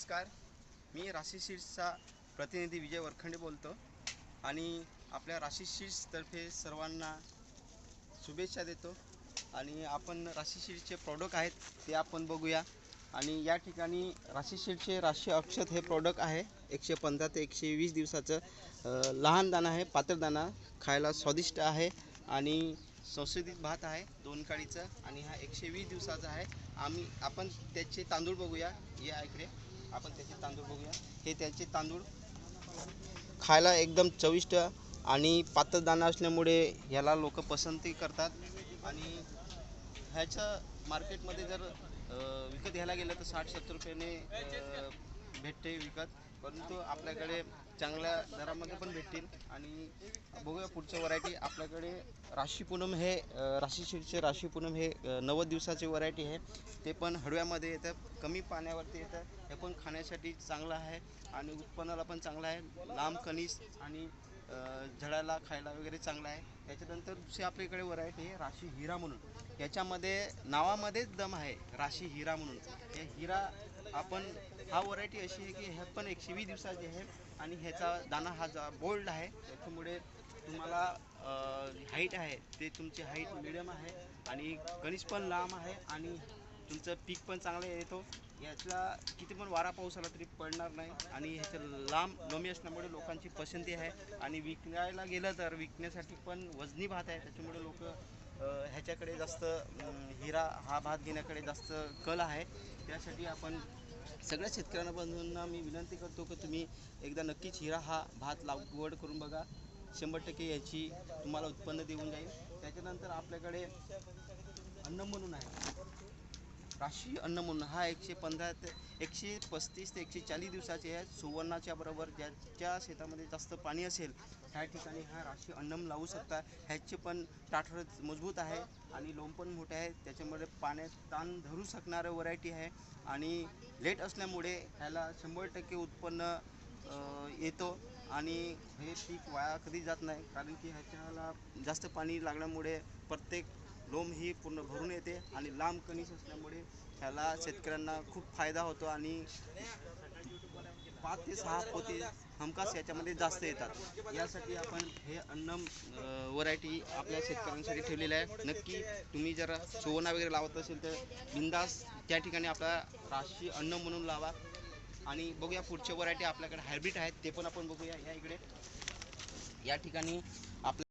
नमस्कार, मी राशी सीड्सचा प्रतिनिधी विजय वरखंडे बोलतो आणि आपल्या राशी सीड्सतर्फे सर्वांना शुभेच्छा देतो. आणि आपण राशी सीड्सचे प्रॉडक्ट आहेत ते आपण बघूया. आणि या ठिकाणी राशी सीड्सचे राशी अक्षत हे प्रॉडक्ट आहे. 115 ते 120 दिवसाचं लहान दाणा आहे, पातळ दाणा, खायला स्वादिष्ट आहे आणि संशोधित भात आहे 2 काळीचं. आणि हा 120 दिवसाचा आहे. आपण त्याचे तांदूळ बघूया. या इकडे आपण त्याचे तांदूळ बघूया. हे त्याचे तांदूळ खायला एकदम चविष्ट आणि पातळ दाणा असल्यामुळे ह्याला लोक पसंती करतात. आणि ह्याचं मार्केटमध्ये जर विकत घ्यायला गेलं तर 60-70 रुपयाने भेटते विकत, परंतु आपल्याकडे चांगल्या दरामध्ये पण भेटतील. आणि बघूया पुढच्या व्हरायटी आपल्याकडे. राशी पूनम हे राशी सीड्सचे राशी पूनम हे 90 दिवसाची व्हरायटी आहे. ते पण हडव्यामध्ये येतं, कमी पाण्यावरती येतं. हे पण खाण्यासाठी चांगलं आहे आणि उत्पन्नाला पण चांगलं आहे. लांब कणीस आणि झडाला खायला वगैरे चांगलं आहे. त्याच्यानंतर दुसरी आपल्याकडे व्हरायटी आहे राशी हिरा म्हणून. याच्यामध्ये नावामध्येच दम आहे, राशी हिरा म्हणून. हे हिरा आपण हा व्हरायटी अशी आहे की हे पण 120 दिवसाची आहे आणि ह्याचा दाणा हा बोल्ड आहे. त्याच्यामुळे तुम्हाला हाईट आहे ते तुमची हाईट मिडियम आहे आणि कणीस पण लांब आहे आणि तुमचं पीक पण चांगलं येतो. याचा किती पण वारा पाऊस आला तरी पडणार नाही आणि ह्याचं लांब लोमी असल्यामुळे लोकांची पसंती आहे. आणि विकायला गेलं तर विकण्यासाठी पण वजनी भात आहे, त्याच्यामुळे लोक ह्याच्याकडे जास्त हिरा हा भात घेण्याकडे जास्त कल आहे. त्यासाठी आपण सगळ्या शेतकऱ्यांना मी विनंती करतो की तुम्ही एकदा नक्कीच हिरा हा भात लागवड करून बघा. 100% याची तुम्हाला उत्पन्न देऊन जाईल. त्याच्यानंतर आपल्याकडे अन्न म्हणून आहे राशी अन्न म्हणून. हा 115 ते 135 ते 140 दिवसाचे आहे. सुवर्णाच्या बरोबर ज्याच्या शेतामध्ये जास्त पाणी असेल त्या ठिकाणी हा राशी अन्नम लावू शकता. ह्याचे पण टाठर मजबूत आहे आणि लोम पण मोठे आहे. त्याच्यामुळे पाण्यात ताण धरू शकणारं व्हरायटी आहे आणि लेट असल्यामुळे ह्याला 100% उत्पन्न येतो. आणि हे पीक वाया कधी जात नाही, कारण की ह्याच्याला जास्त पाणी लागल्यामुळे प्रत्येक लोम ही पूर्ण भरून येते आणि लांब कणीस असल्यामुळे ह्याला शेतकऱ्यांना खूप फायदा होतो आणि 5 ते 6 पोते हमखास याच्यामध्ये जास्त येतात. यासाठी आपण हे अन्नम व्हरायटी आपल्या शेतकऱ्यांसाठी ठेवलेलं आहे. नक्की तुम्ही जर सुवर्ण वगैरे लावत असेल तर बिंदास त्या ठिकाणी आपला राशी अन्न म्हणून लावा. आणि बघूया पुढच्या व्हरायटी आपल्याकडे हायब्रिड आहेत ते पण आपण बघूया. या इकडे या ठिकाणी आपल्या